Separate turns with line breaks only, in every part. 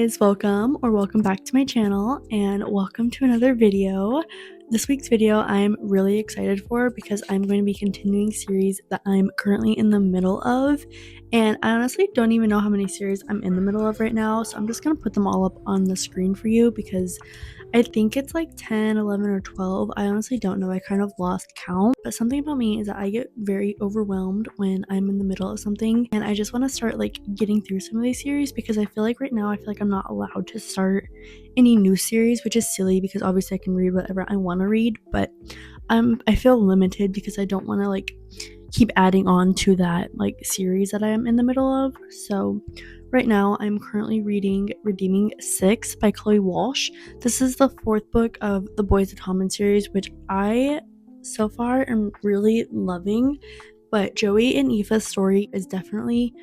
guys, welcome back to my channel and welcome to another video. This week's video I'm really excited for because I'm going to be continuing series that I'm currently in the middle of, and I honestly don't even know how many series I'm in the middle of right now, so I'm just going to put them all up on the screen for you because I think it's like 10, 11, or 12. I honestly don't know. I kind of lost count. But something about me is that I get very overwhelmed when I'm in the middle of something. And I just want to start like getting through some of these series because I feel like right now I feel like I'm not allowed to start any new series, which is silly because obviously I can read whatever I want to read. But I feel limited because I don't want to like keep adding on to that like series that I am in the middle of. So right now I'm currently reading Redeeming 6 by Chloe Walsh. This is the fourth book of the Boys Atonement series, which I so far am really loving, but Joey and Aoife's story is definitely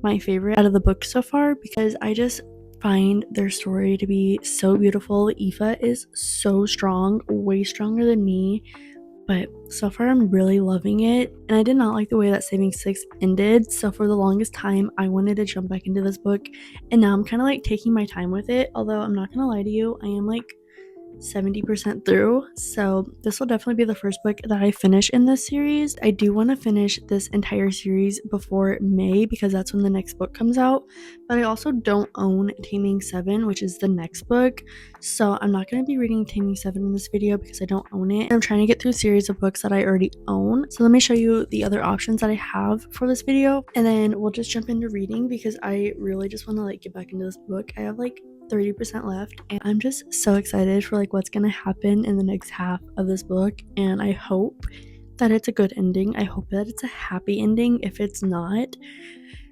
my favorite out of the book so far because I just find their story to be so beautiful. Aoife is so strong, way stronger than me, but so far I'm really loving it. And I did not like the way that Saving Six ended, so for the longest time I wanted to jump back into this book, and now I'm kind of like taking my time with it. Although I'm not gonna lie to you, I am like 70% through, so this will definitely be the first book that I finish in this series. I do want to finish this entire series before May because that's when the next book comes out, but I also don't own Taming 7, which is the next book, so I'm not going to be reading Taming 7 in this video because I don't own it. I'm trying to get through a series of books that I already own, so let me show you the other options that I have for this video, and then we'll just jump into reading because I really just want to like get back into this book. I have like 30% left, and I'm just so excited for like what's gonna happen in the next half of this book, and I hope that it's a good ending. I hope that it's a happy ending. If it's not,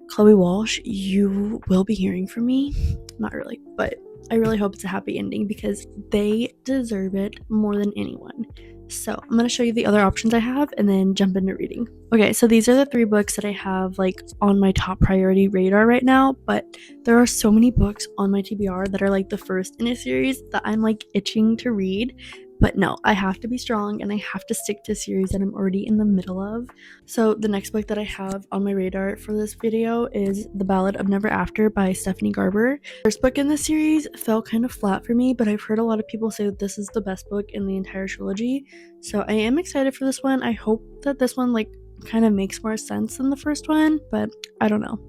Chloe Walsh, you will be hearing from me. Not really, but I really hope it's a happy ending because they deserve it more than anyone. So I'm going to show you the other options I have and then jump into reading. Okay, so these are the 3 books that I have like on my top priority radar right now, but there are so many books on my TBR that are like the first in a series that I'm like itching to read. But no, I have to be strong and I have to stick to a series that I'm already in the middle of. So the next book that I have on my radar for this video is The Ballad of Never After by Stephanie Garber. First book in this series fell kind of flat for me, but I've heard a lot of people say that this is the best book in the entire trilogy. So I am excited for this one. I hope that this one like kind of makes more sense than the first one, but I don't know.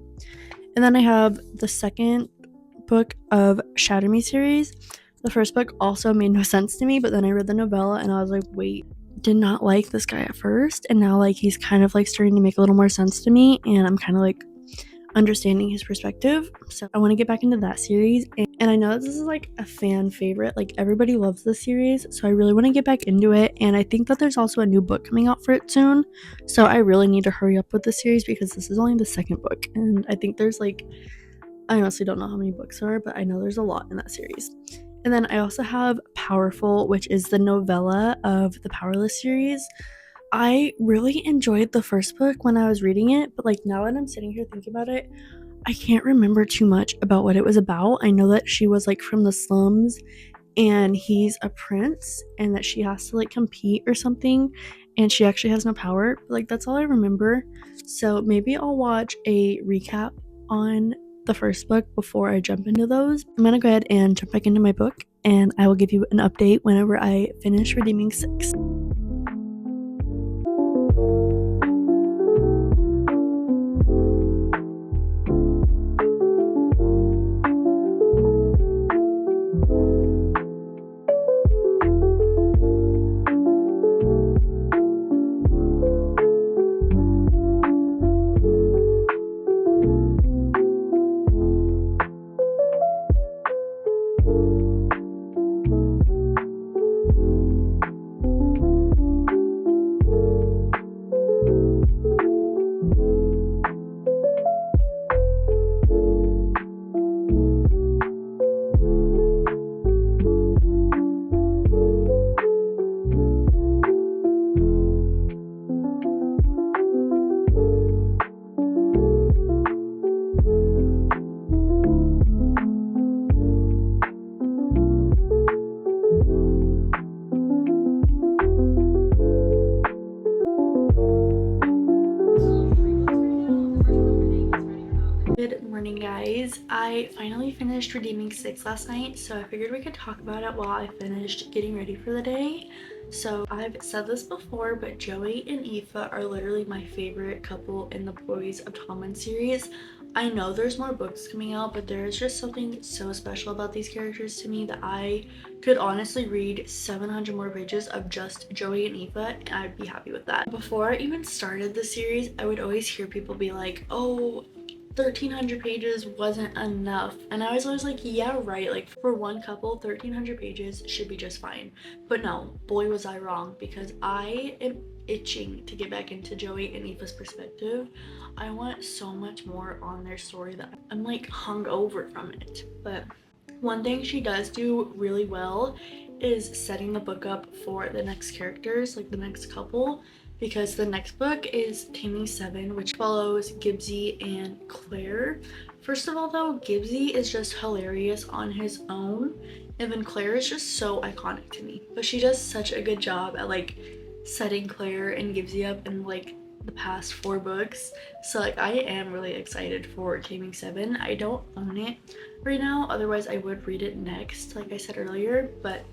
And then I have the second book of Shatter Me series. The first book also made no sense to me, but then I read the novella and I was like, wait, did not like this guy at first, and now like he's kind of like starting to make a little more sense to me, and I'm kind of like understanding his perspective. So I want to get back into that series, and I know that this is like a fan favorite, like everybody loves this series, so I really want to get back into it. And I think that there's also a new book coming out for it soon, so I really need to hurry up with this series because this is only the second book, and I think there's like, I honestly don't know how many books there are, but I know there's a lot in that series. And then I also have Powerful, which is the novella of the Powerless series. I really enjoyed the first book when I was reading it, but like now that I'm sitting here thinking about it, I can't remember too much about what it was about. I know that she was like from the slums and he's a prince and that she has to like compete or something, and she actually has no power. But, like that's all I remember. So maybe I'll watch a recap on the first book before I jump into those. I'm gonna go ahead and jump back into my book, and I will give you an update whenever I finish Redeeming 6. anyways, I finally finished redeeming 6 last night, so I figured we could talk about it while I finished getting ready for the day. So I've said this before, but Joey and Aoife are literally my favorite couple in the Boys of Tommen series. I know there's more books coming out, but there is just something so special about these characters to me that I could honestly read 700 more pages of just Joey and Aoife and I'd be happy with that. Before I even started the series, I would always hear people be like, oh, 1,300 pages wasn't enough, and I was always like, yeah, right, like for one couple 1,300 pages should be just fine. But no, boy was I wrong, because I am itching to get back into Joey and Aoife's perspective. I want so much more on their story that I'm like hung over from it. But one thing she does do really well is setting the book up for the next characters, like the next couple, because the next book is Taming 7, which follows Gibbsy and Claire. First of all though, Gibbsy is just hilarious on his own, and then Claire is just so iconic to me. But she does such a good job at like setting Claire and Gibbsy up in like the past 4 books. So like I am really excited for Taming 7. I don't own it right now, otherwise I would read it next, like I said earlier. But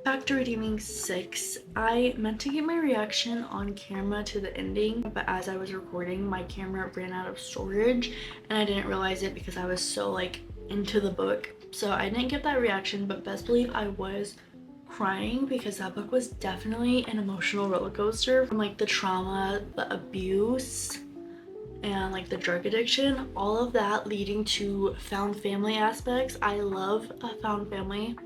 back to redeeming 6. I meant to get my reaction on camera to the ending, but as I was recording, my camera ran out of storage and I didn't realize it because I was so like into the book. So I didn't get that reaction, but best believe I was crying because that book was definitely an emotional roller coaster, from like the trauma, the abuse, and like the drug addiction, all of that leading to found family aspects. I love a found family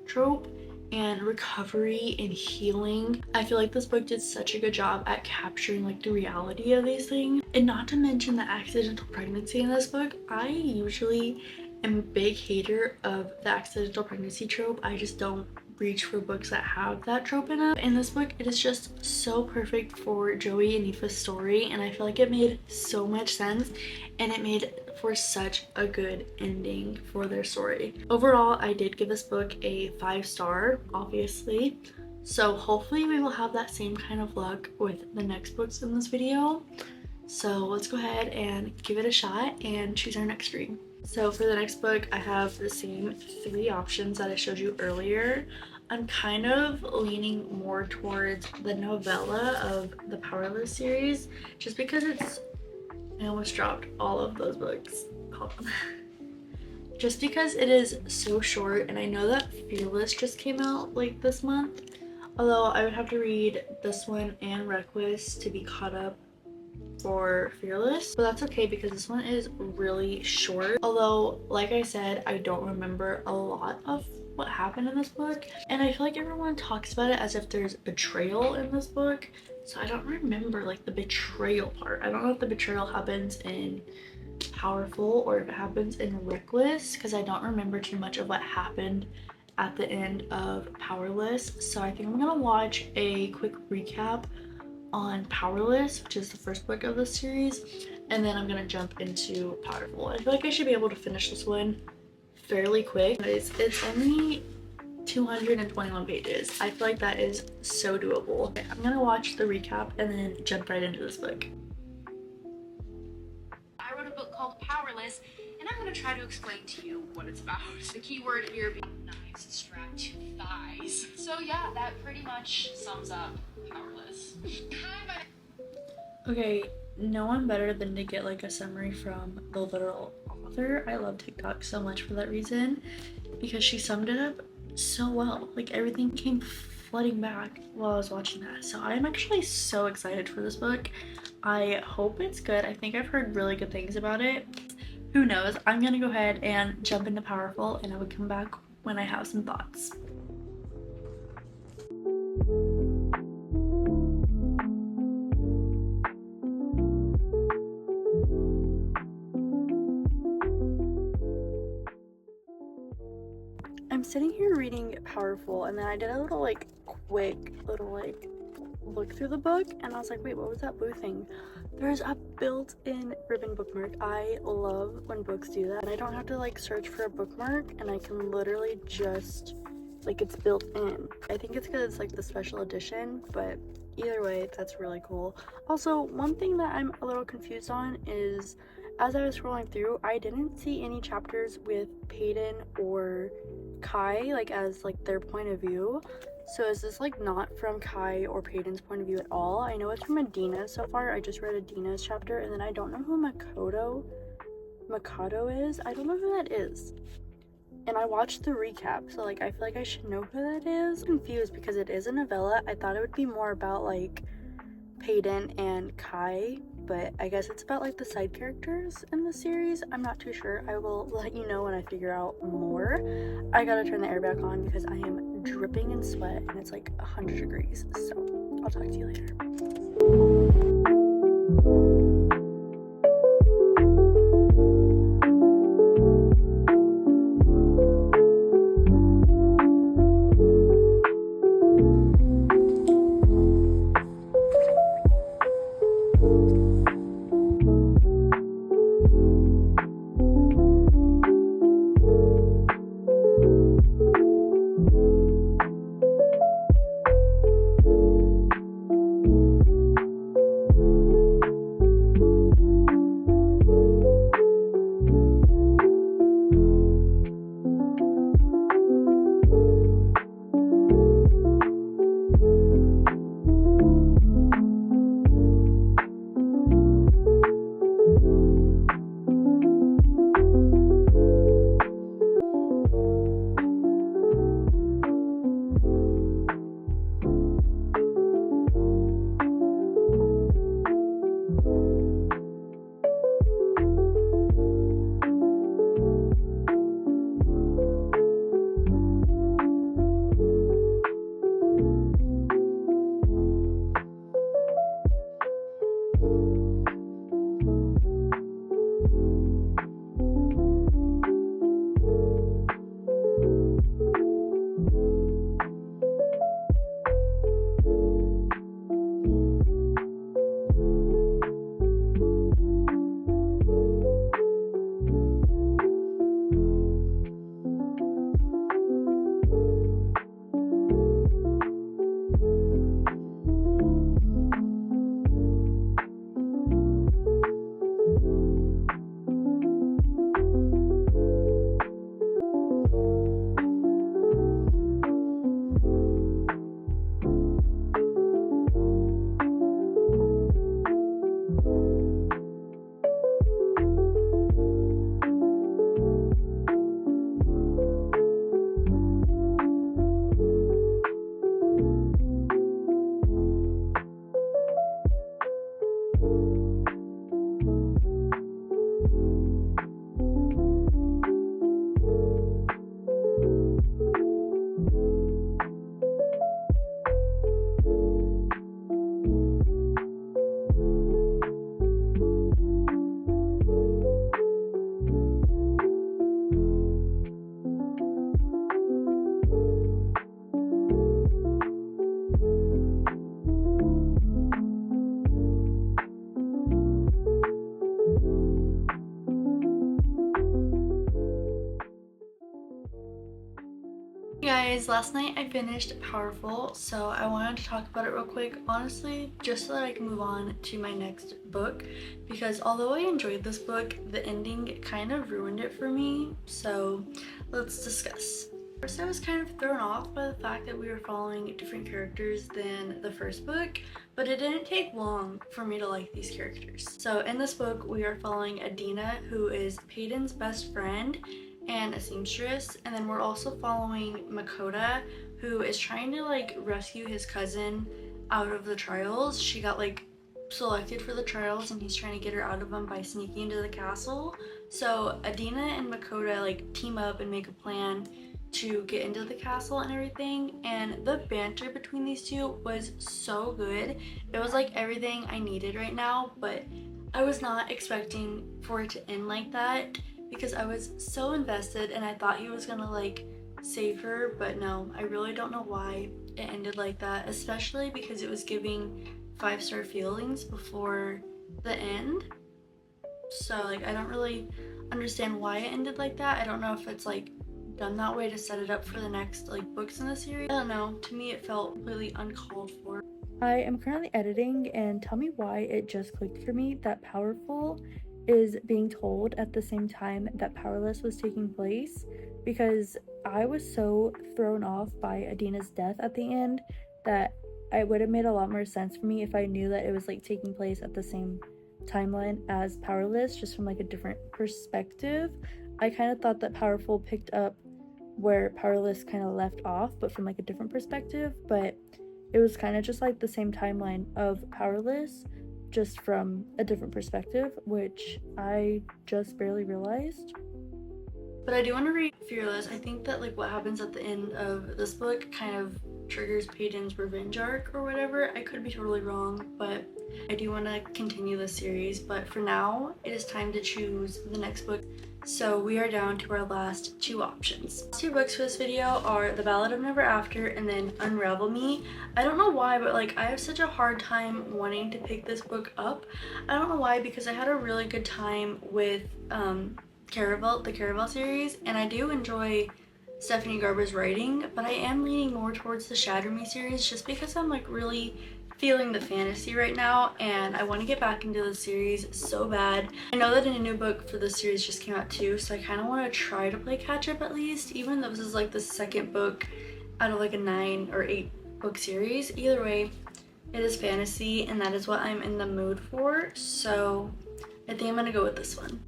trope and recovery and healing. I feel like this book did such a good job at capturing like the reality of these things. And not to mention the accidental pregnancy in this book. I usually am a big hater of the accidental pregnancy trope. I just don't reach for books that have that trope in it. In this book, it is just so perfect for Joey and Aoife's story, and I feel like it made so much sense and it made for such a good ending for their story. Overall, I did give this book a 5-star, obviously. So hopefully we will have that same kind of luck with the next books in this video. So let's go ahead and give it a shot and choose our next read. So for the next book, I have the same 3 options that I showed you earlier. I'm kind of leaning more towards the novella of the Powerless series, just because I almost dropped all of those books. Just because it is so short, and I know that Fearless just came out like this month, although I would have to read this one and Reckless to be caught up for Fearless, but that's okay because this one is really short. Although, like I said, I don't remember a lot of what happened in this book, and I feel like everyone talks about it as if there's betrayal in this book, so I don't remember like the betrayal part. I don't know if the betrayal happens in Powerful or if it happens in Reckless, because I don't remember too much of what happened at the end of Powerless. So I think I'm gonna watch a quick recap on Powerless, which is the first book of this series, and then I'm gonna jump into Powerful. I feel like I should be able to finish this one fairly quick. It's only 221 pages. I feel like that is so doable. Okay, I'm gonna watch the recap and then jump right into this book.
I wrote a book called Powerless, and I'm gonna try to explain to you what it's about. The key word here being knives strapped to thighs. So yeah, that pretty much sums up Powerless.
Okay, no one better than to get like a summary from the literal author. I love TikTok so much for that reason, because she summed it up so well. Like everything came flooding back while I was watching that. So I'm actually so excited for this book. I hope it's good. I think I've heard really good things about it. Who knows? I'm gonna go ahead and jump into Powerful, and I will come back when I have some thoughts. I'm sitting here reading Powerful, and then I did a little like quick little like look through the book, and I was like, wait, what was that blue thing? There's a built-in ribbon bookmark. I love when books do that, and I don't have to like search for a bookmark, and I can literally just like, it's built in. I think it's because it's like the special edition, but either way, that's really cool. Also, one thing that I'm a little confused on is as I was scrolling through, I didn't see any chapters with Peyton or Kai like as like their point of view. So is this like not from Kai or Peyton's point of view at all? I know it's from Adina's so far. I just read Adina's chapter, and then I don't know who Mikado is. I don't know who that is. And I watched the recap, so like I feel like I should know who that is. I'm confused because it is a novella. I thought it would be more about like Peyton and Kai, but I guess it's about like the side characters in the series. I'm not too sure. I will let you know when I figure out more. I gotta turn the air back on because I am dripping in sweat and it's like 100 degrees. So I'll talk to you later. Hey guys, last night I finished Powerful, so I wanted to talk about it real quick, honestly, just so that I can move on to my next book, because although I enjoyed this book, the ending kind of ruined it for me, so let's discuss. First, I was kind of thrown off by the fact that we were following different characters than the first book, but it didn't take long for me to like these characters. So in this book, we are following Adina, who is Peyton's best friend and a seamstress, and then we're also following Makoto, who is trying to like rescue his cousin out of the trials. She got like selected for the trials and he's trying to get her out of them by sneaking into the castle. So Adina and Makoto like team up and make a plan to get into the castle and everything, and the banter between these two was so good. It was like everything I needed right now, but I was not expecting for it to end like that because I was so invested and I thought he was gonna like save her, but no, I really don't know why it ended like that, especially because it was giving 5-star feelings before the end. So like I don't really understand why it ended like that. I don't know if it's like done that way to set it up for the next like books in the series. I don't know, to me it felt completely uncalled for. I am currently editing, and tell me why it just clicked for me that Powerful is being told at the same time that Powerless was taking place, because I was so thrown off by Adina's death at the end that it would have made a lot more sense for me if I knew that it was like taking place at the same timeline as Powerless, just from like a different perspective. I kind of thought that Powerful picked up where Powerless kind of left off, but from like a different perspective. But it was kind of just like the same timeline of Powerless, just from a different perspective, which I just barely realized. But I do want to read Fearless. I think that like what happens at the end of this book kind of triggers Peyton's revenge arc or whatever. I could be totally wrong, but I do want to continue this series. But for now, it is time to choose the next book. So we are down to our last two options. Last two books for this video are The Ballad of Never After and then Unravel Me. I don't know why, but like I have such a hard time wanting to pick this book up. I don't know why, because I had a really good time with the Caraval series, and I do enjoy Stephanie Garber's writing, but I am leaning more towards the Shatter Me series just because I'm like really feeling the fantasy right now and I want to get back into the series so bad. I know that a new book for this series just came out too, so I kind of want to try to play catch up at least, even though this is like the second book out of like a 9 or 8 book series. Either way, it is fantasy and that is what I'm in the mood for, so I think I'm gonna go with this one.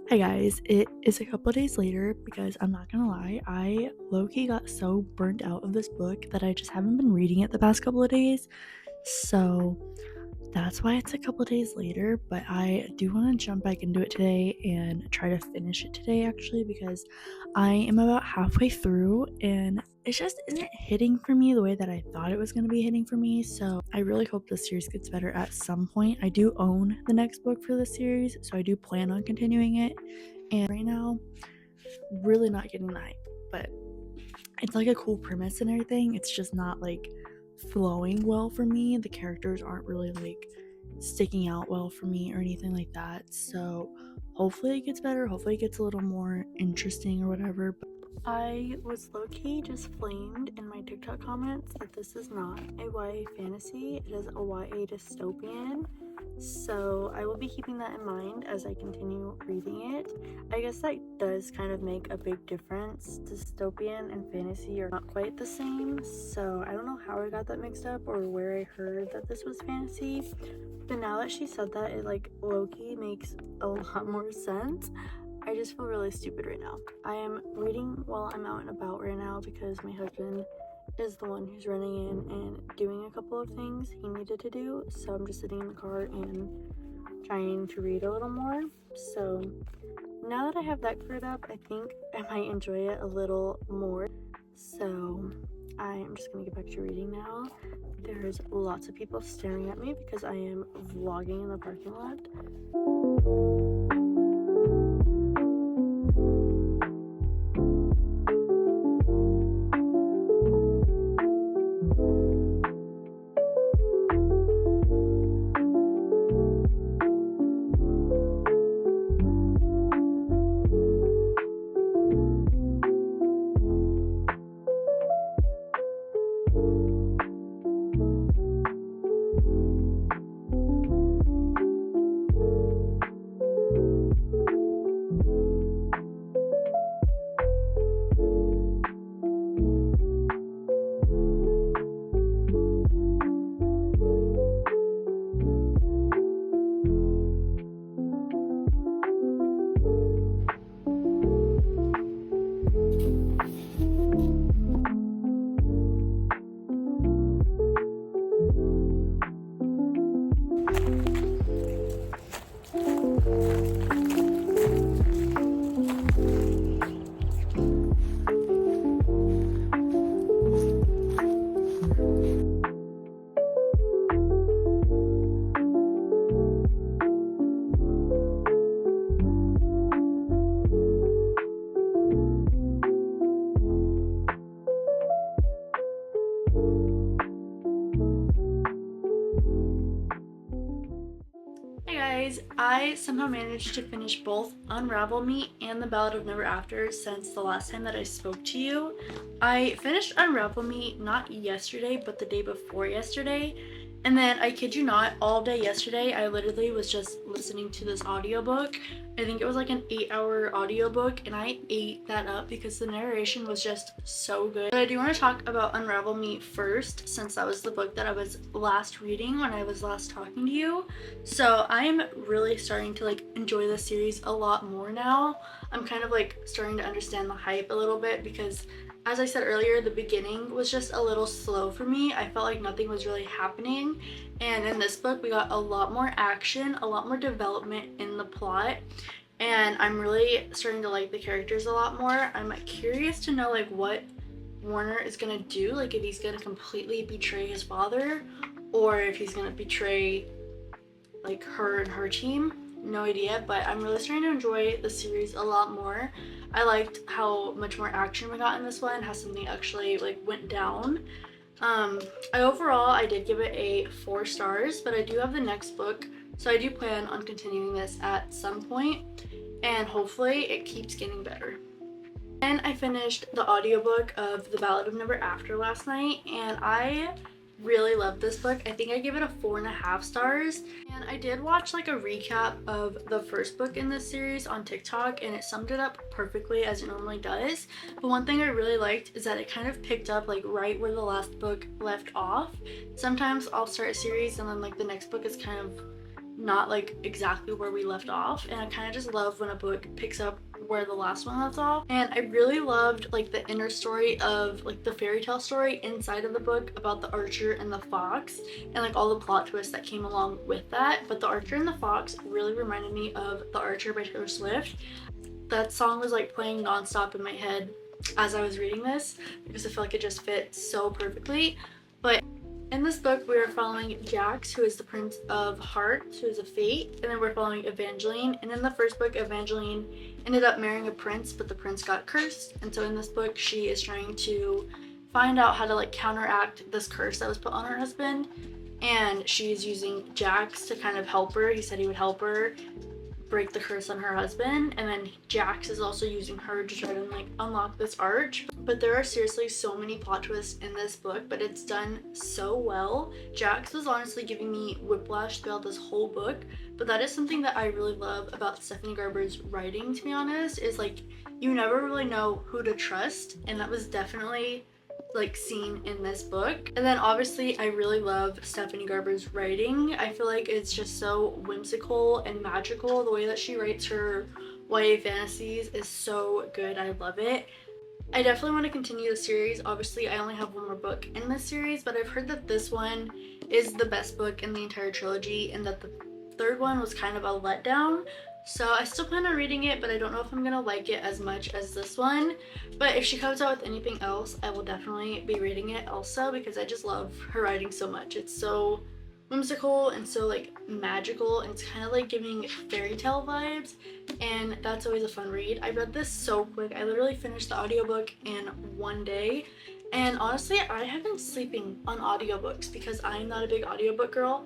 Hi guys, it is a couple days later because I'm not gonna lie, I low-key got so burnt out of this book that I just haven't been reading it the past couple of days. So that's why it's a couple days later, but I do want to jump back into it today and try to finish it today actually, because I am about halfway through and it just isn't hitting for me the way that I thought it was going to be hitting for me. So I really hope this series gets better at some point. I do own the next book for this series, so I do plan on continuing it, and right now really not getting the hype, but it's like a cool premise and everything. It's just not like flowing well for me. The characters aren't really like sticking out well for me or anything like that. So hopefully it gets better. Hopefully it gets a little more interesting or whatever. But I was low-key just flamed in my TikTok comments that this is not a YA fantasy. It is a YA dystopian. So I will be keeping that in mind as I continue reading it. I guess that does kind of make a big difference. Dystopian and fantasy are not quite the same, so I don't know how I got that mixed up or where I heard that this was fantasy. But now that she said that, it like low-key makes a lot more sense. I just feel really stupid right now. I am reading while I'm out and about right now because my husband is the one who's running in and doing a couple of things he needed to do, so I'm just sitting in the car and trying to read a little more. So now that I have that cleared up, I think I might enjoy it a little more. So I'm just gonna get back to reading now. There's lots of people staring at me because I am vlogging in the parking lot. Hey guys, I somehow managed to finish both Unravel Me and The Ballad of Never After since the last time that I spoke to you. I finished Unravel Me not yesterday, but the day before yesterday, And then I kid you not, all day yesterday I literally was just listening to this audiobook. I think it was like an 8-hour audiobook, and I ate that up because the narration was just so good. But I do want to talk about Unravel Me first, since that was the book that I was last reading when I was last talking to you. So I'm really starting to like enjoy this series a lot more now. I'm kind of like starting to understand the hype a little bit because, as I said earlier, the beginning was just a little slow for me. I felt like nothing was really happening. And in this book, we got a lot more action, a lot more development in the plot. And I'm really starting to like the characters a lot more. I'm curious to know like what Warner is gonna do, like if he's gonna completely betray his father or if he's gonna betray like her and her team. No idea, but I'm really starting to enjoy the series a lot more. I liked how much more action we got in this one, how something actually like went down. I did give it a 4 stars, but I do have the next book, so I do plan on continuing this at some point, and hopefully it keeps getting better. And I finished the audiobook of The Ballad of Never After last night, and I really loved this book. I think I gave it a 4.5 stars. And I did watch like a recap of the first book in this series on TikTok, and it summed it up perfectly as it normally does. But one thing I really liked is that it kind of picked up like right where the last book left off. Sometimes I'll start a series and then like the next book is kind of not like exactly where we left off, and I kind of just love when a book picks up where the last one left off. And I really loved like the inner story of like the fairy tale story inside of the book about the archer and the fox, and like all the plot twists that came along with that. But the archer and the fox really reminded me of The Archer by Taylor Swift. That song was like playing nonstop in my head as I was reading this because I feel like it just fit so perfectly. But in this book, we are following Jax, who is the Prince of Hearts, who is a fate, and then we're following Evangeline. And in the first book, Evangeline ended up marrying a prince, but the prince got cursed. And so in this book, she is trying to find out how to like counteract this curse that was put on her husband. And she's using Jax to kind of help her. He said he would help her break the curse on her husband, and then Jax is also using her to try to like unlock this arch. But there are seriously so many plot twists in this book, but it's done so well. Jax was honestly giving me whiplash throughout this whole book, but that is something that I really love about Stephanie Garber's writing, to be honest, is like you never really know who to trust, and that was definitely like seen in this book. And then obviously I really love Stephanie Garber's writing. I feel like it's just so whimsical and magical. The way that she writes her YA fantasies is so good. I love it. I definitely want to continue the series. Obviously I only have one more book in this series, but I've heard that this one is the best book in the entire trilogy and that the third one was kind of a letdown. So I still plan on reading it, but I don't know if I'm gonna like it as much as this one. But if she comes out with anything else, I will definitely be reading it also because I just love her writing so much. It's so whimsical and so like magical, and it's kind of like giving fairy tale vibes, and that's always a fun read. I read this so quick. I literally finished the audiobook in one day, and honestly I have been sleeping on audiobooks because I'm not a big audiobook girl.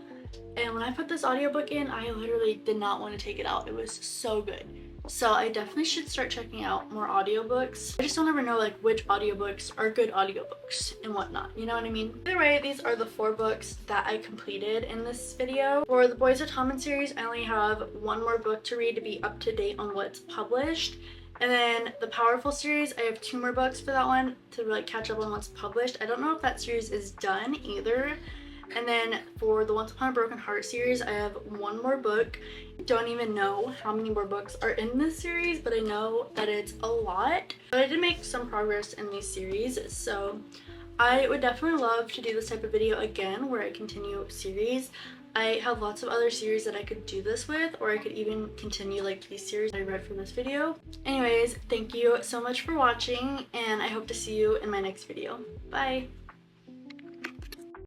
And when I put this audiobook in, I literally did not want to take it out. It was so good. So I definitely should start checking out more audiobooks. I just don't ever know like which audiobooks are good audiobooks and whatnot, you know what I mean? Either way, these are the 4 books that I completed in this video. For the Boys of Tommen series, I only have one more book to read to be up to date on what's published. And then the Powerful series, I have 2 more books for that one to like catch up on what's published. I don't know if that series is done either. And then for the Once Upon a Broken Heart series, I have 1 more book. Don't even know how many more books are in this series, but I know that it's a lot. But I did make some progress in these series, so I would definitely love to do this type of video again where I continue series. I have lots of other series that I could do this with, or I could even continue like these series I read from this video. Anyways, thank you so much for watching, and I hope to see you in my next video. Bye!